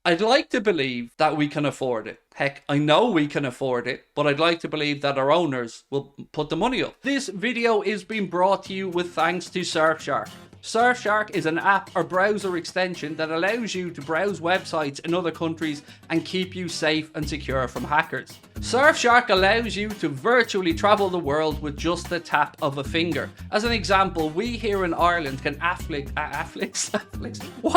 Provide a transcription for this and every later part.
I'd like to believe that we can afford it. Heck, I know we can afford it, but I'd like to believe that our owners will put the money up. This video is being brought to you with thanks to Surfshark. Surfshark is an app or browser extension that allows you to browse websites in other countries and keep you safe and secure from hackers. Surfshark allows you to virtually travel the world with just the tap of a finger. As an example, we here in Ireland can What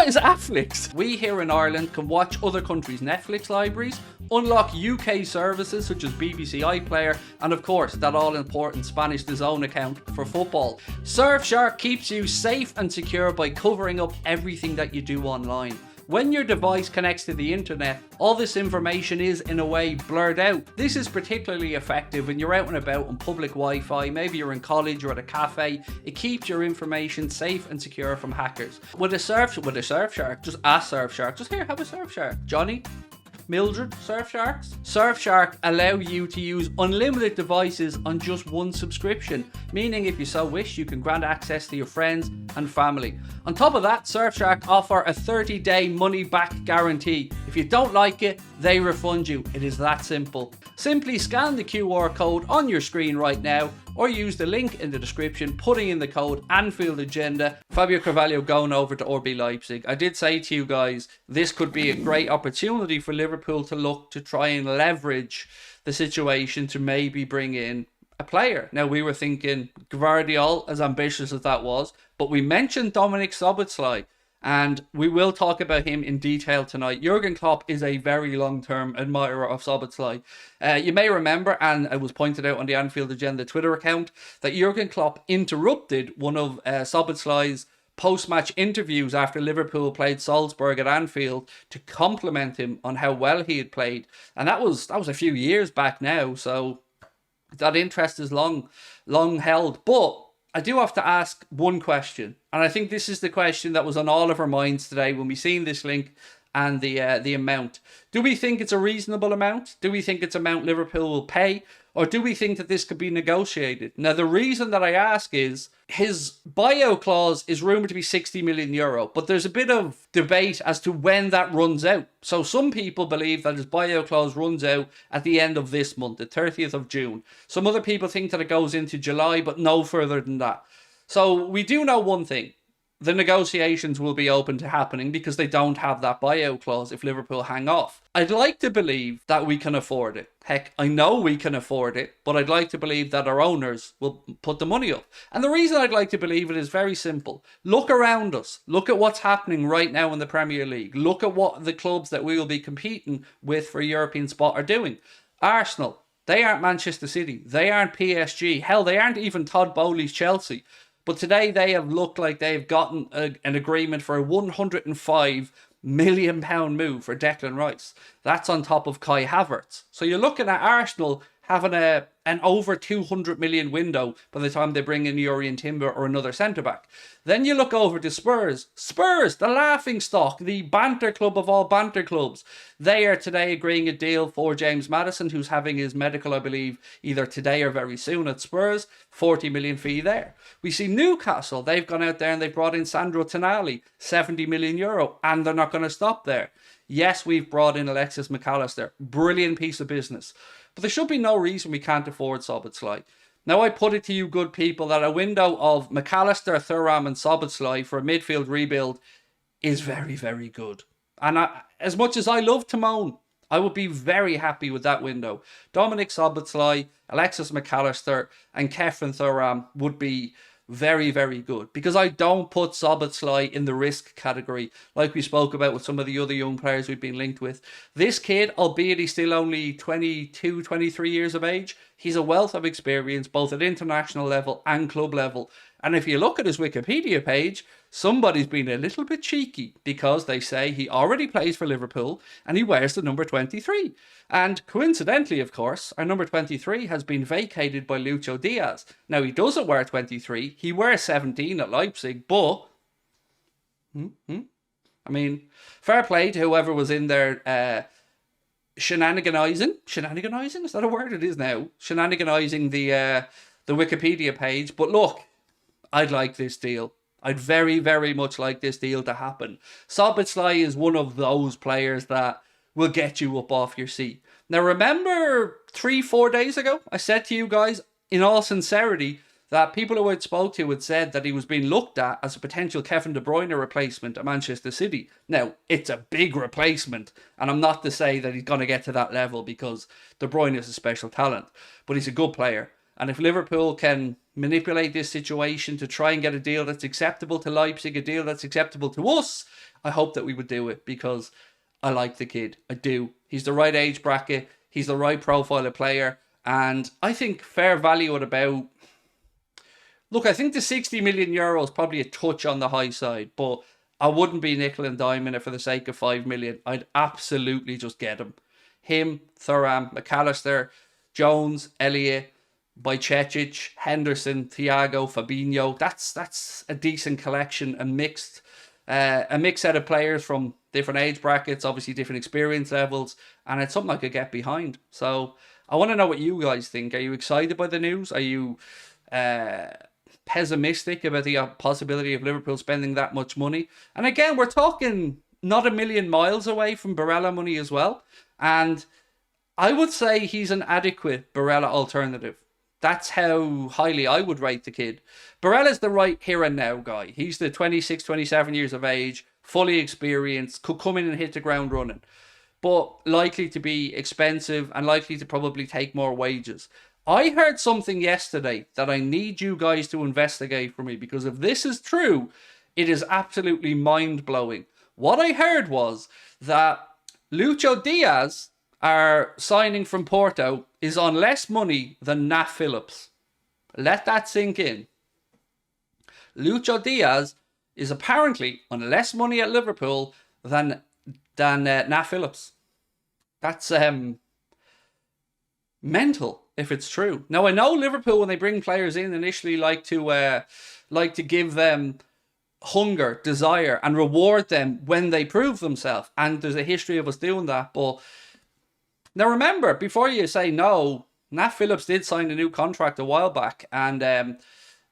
is Afflix? We here in Ireland can watch other countries' Netflix libraries, unlock UK services such as BBC iPlayer, and of course that all-important Spanish DAZN account for football. Surfshark keeps you safe and secure by covering up everything that you do online. When your device connects to the internet, all this information is, in a way, blurred out. This is particularly effective when you're out and about on public Wi-Fi, maybe you're in college or at a cafe. It keeps your information safe and secure from hackers. With a Surfshark, just ask Surfshark. Just here, have a Surfshark. Johnny? Mildred, Surfsharks? Surfshark allow you to use unlimited devices on just one subscription, meaning if you so wish, you can grant access to your friends and family. On top of that, Surfshark offer a 30-day money-back guarantee. If you don't like it, they refund you. It is that simple. Simply scan the QR code on your screen right now, or use the link in the description, putting in the code Anfield Agenda. Fabio Carvalho going over to RB Leipzig. I did say to you guys, this could be a great opportunity for Liverpool to look to try and leverage the situation to maybe bring in a player. Now, we were thinking Gvardiol, as ambitious as that was, but we mentioned Dominic Szoboszlai, and we will talk about him in detail tonight. Jurgen Klopp is a very long-term admirer of Szoboszlai. You may remember, and it was pointed out on the Anfield Agenda Twitter account, that Jurgen Klopp interrupted one of Szoboszlai's post-match interviews after Liverpool played Salzburg at Anfield to compliment him on how well he had played. And that was a few years back now, so that interest is long held. But I do have to ask one question, and I think this is the question that was on all of our minds today when we seen this link and the amount. Do we think it's a reasonable amount? Do we think it's an amount Liverpool will pay? Or do we think that this could be negotiated? Now, the reason that I ask is his buyout clause is rumoured to be 60 million euro, but there's a bit of debate as to when that runs out. So some people believe that his buyout clause runs out at the end of this month, the 30th of June. Some other people think that it goes into July, but no further than that. So we do know one thing. The negotiations will be open to happening because they don't have that buyout clause if Liverpool hang off. I'd like to believe that we can afford it. Heck, I know we can afford it, but I'd like to believe that our owners will put the money up. And the reason I'd like to believe it is very simple. Look around us. Look at what's happening right now in the Premier League. Look at what the clubs that we will be competing with for a European spot are doing. Arsenal, they aren't Manchester City. They aren't PSG. Hell, they aren't even Todd Bowley's Chelsea. But today they have looked like they've gotten an agreement for a £105 million move for Declan Rice. That's on top of Kai Havertz. So you're looking at Arsenal having an over 200 million window by the time they bring in Jurrien Timber or another centre-back. Then you look over to Spurs. Spurs, the laughing stock, the banter club of all banter clubs. They are today agreeing a deal for James Maddison, who's having his medical, I believe, either today or very soon at Spurs. 40 million fee there. We see Newcastle. They've gone out there and they've brought in Sandro Tonali, 70 million euro, and they're not going to stop there. Yes, we've brought in Alexis McAllister. Brilliant piece of business. But there should be no reason we can't afford Szoboszlai. Now, I put it to you good people that a window of McAllister, Thuram and Szoboszlai for a midfield rebuild is very, very good. And as much as I love to moan, I would be very happy with that window. Dominic Szoboszlai, Alexis McAllister and Kefren Thuram would be very, very good. Because I don't put Szoboszlai in the risk category like we spoke about with some of the other young players we've been linked with. This kid, albeit he's still only 22, 23 years of age, he's a wealth of experience both at international level and club level. And if you look at his Wikipedia page, somebody's been a little bit cheeky because they say he already plays for Liverpool and he wears the number 23. And coincidentally, of course, our number 23 has been vacated by Lucho Diaz. Now, he doesn't wear 23. He wears 17 at Leipzig, but I mean, fair play to whoever was in there shenaniganizing. Shenaniganizing? Is that a word? It is now. Shenaniganizing the Wikipedia page. But look, I'd like this deal. I'd very, very much like this deal to happen. Szoboszlai is one of those players that will get you up off your seat. Now, remember 3-4 days ago, I said to you guys, in all sincerity, that people who I'd spoke to had said that he was being looked at as a potential Kevin De Bruyne replacement at Manchester City. Now, it's a big replacement, and I'm not to say that he's going to get to that level because De Bruyne is a special talent, but he's a good player. And if Liverpool can manipulate this situation to try and get a deal that's acceptable to Leipzig, a deal that's acceptable to us, I hope that we would do it because I like the kid. I do. He's the right age bracket. He's the right profile of player. And I think fair value at about... Look, I think the 60 million euro is probably a touch on the high side, but I wouldn't be nickel and diming it for the sake of 5 million. I'd absolutely just get him. Him, Thuram, McAllister, Jones, Elliott, Bajcetic, Henderson, Thiago, Fabinho. That's a decent collection, a mixed set of players from different age brackets, obviously different experience levels, and it's something I could get behind. So I want to know what you guys think. Are you excited by the news? Are you pessimistic about the possibility of Liverpool spending that much money? And again, we're talking not a million miles away from Barella money as well. And I would say he's an adequate Barella alternative. That's how highly I would rate the kid. Barella's the right here and now guy. He's the 26, 27 years of age, fully experienced, could come in and hit the ground running, but likely to be expensive and likely to probably take more wages. I heard something yesterday that I need you guys to investigate for me, because if this is true, it is absolutely mind-blowing. What I heard was that Lucho Diaz, our signing from Porto, is on less money than Nat Phillips. Let that sink in. Lucho Diaz is apparently on less money at Liverpool than Nat Phillips. That's mental if it's true. Now, I know Liverpool, when they bring players in, initially like to give them hunger, desire, and reward them when they prove themselves. And there's a history of us doing that. But now remember, before you say no, Nat Phillips did sign a new contract a while back, and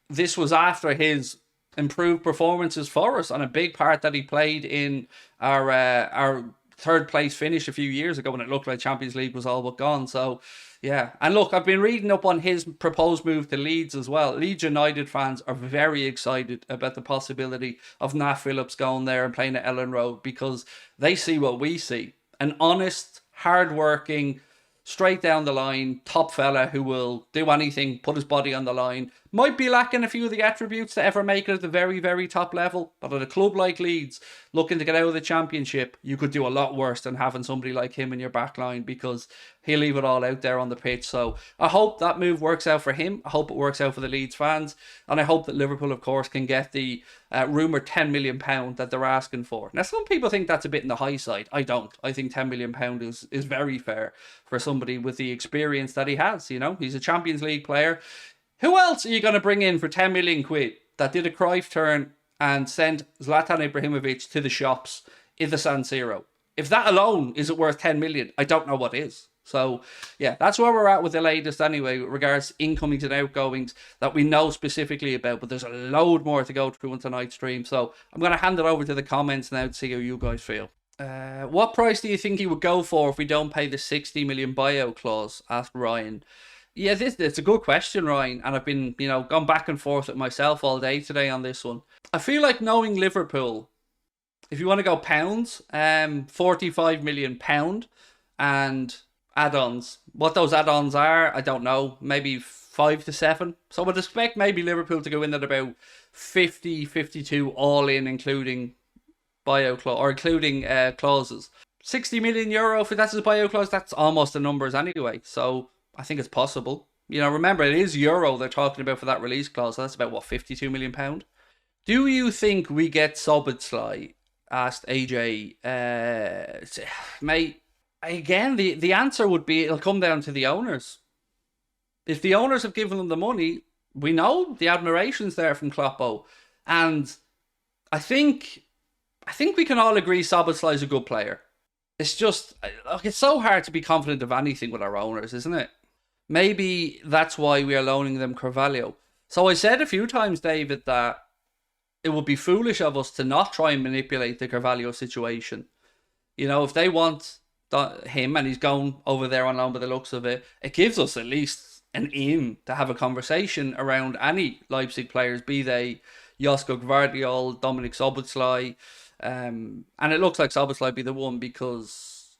this was after his improved performances for us, and a big part that he played in our third place finish a few years ago when it looked like Champions League was all but gone. So yeah, and look, I've been reading up on his proposed move to Leeds as well. Leeds United fans are very excited about the possibility of Nat Phillips going there and playing at Ellen Road, because they see what we see: an honest, hard-working, straight down the line top fella who will do anything, put his body on the line. Might be lacking a few of the attributes to ever make it at the very, very top level, but at a club like Leeds, looking to get out of the Championship, you could do a lot worse than having somebody like him in your back line, because he'll leave it all out there on the pitch. So I hope that move works out for him. I hope it works out for the Leeds fans, and I hope that Liverpool, of course, can get the rumoured £10 million that they're asking for. Now, some people think that's a bit in the high side. I don't. I think £10 million is very fair for somebody with the experience that he has. You know, he's a Champions League player. Who else are you going to bring in for 10 million quid that did a Cruyff turn and sent Zlatan Ibrahimovic to the shops in the San Siro? If that alone isn't worth 10 million, I don't know what is. So, yeah, that's where we're at with the latest anyway, with regards to incomings and outgoings that we know specifically about. But there's a load more to go through in tonight's stream. So I'm going to hand it over to the comments now to see how you guys feel. What price do you think he would go for if we don't pay the 60 million buyout clause? Asked Ryan. Yeah, it's a good question, Ryan. And I've been, gone back and forth with myself all day today on this one. I feel like, knowing Liverpool, if you want to go pounds, £45 million and add-ons. What those add-ons are, I don't know. Maybe 5 to 7. So I would expect maybe Liverpool to go in at about 50, 52 all in, including buyout clause, or including clauses. 60 million euro, if that's his buyout clause, that's almost the numbers anyway. So I think it's possible. Remember, it is euro they're talking about for that release clause. So that's about, £52 million? Do you think we get Szoboszlai? Asked AJ. Mate, again, the answer would be it'll come down to the owners. If the owners have given them the money, we know the admiration's there from Kloppo. And I think we can all agree Szoboszlai's a good player. It's just, it's so hard to be confident of anything with our owners, isn't it? Maybe that's why we are loaning them Carvalho. So I said a few times, David, that it would be foolish of us to not try and manipulate the Carvalho situation. You know, if they want him and he's going over there on loan by the looks of it, it gives us at least an in to have a conversation around any Leipzig players, be they Josko Gvardiol, Dominik Szoboszlai, and it looks like Szoboszlai be the one because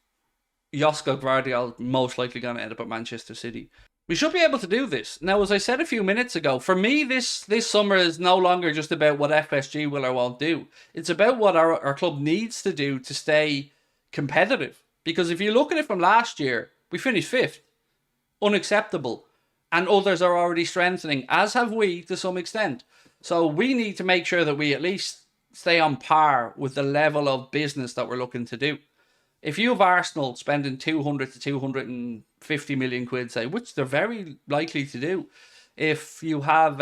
Josko Gvardiol most likely going to end up at Manchester City. We should be able to do this. Now, as I said a few minutes ago, for me, this summer is no longer just about what FSG will or won't do. It's about what our club needs to do to stay competitive. Because if you look at it from last year, we finished 5th. Unacceptable. And others are already strengthening, as have we to some extent. So we need to make sure that we at least stay on par with the level of business that we're looking to do. If you have Arsenal spending 200 to 250 million quid, say, which they're very likely to do, if you have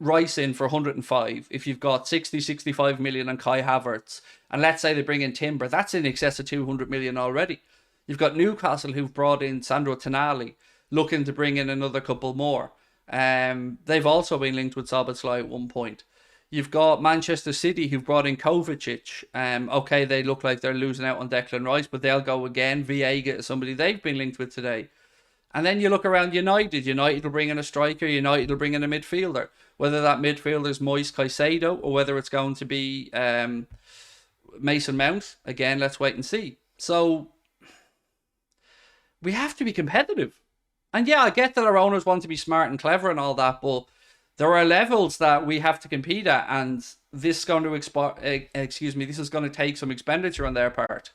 Rice in for 105, if you've got 60, 65 million on Kai Havertz, and let's say they bring in Timber, that's in excess of 200 million already. You've got Newcastle who've brought in Sandro Tonali, looking to bring in another couple more. They've also been linked with Szoboszlai at one point. You've got Manchester City who've brought in Kovacic. Okay, they look like they're losing out on Declan Rice, but they'll go again. Viega is somebody they've been linked with today. And then you look around United. United will bring in a striker. United will bring in a midfielder. Whether that midfielder is Moise Caicedo or whether it's going to be Mason Mount. Again, let's wait and see. So we have to be competitive. And yeah, I get that our owners want to be smart and clever and all that, but there are levels that we have to compete at, and this is going to this is going to take some expenditure on their part.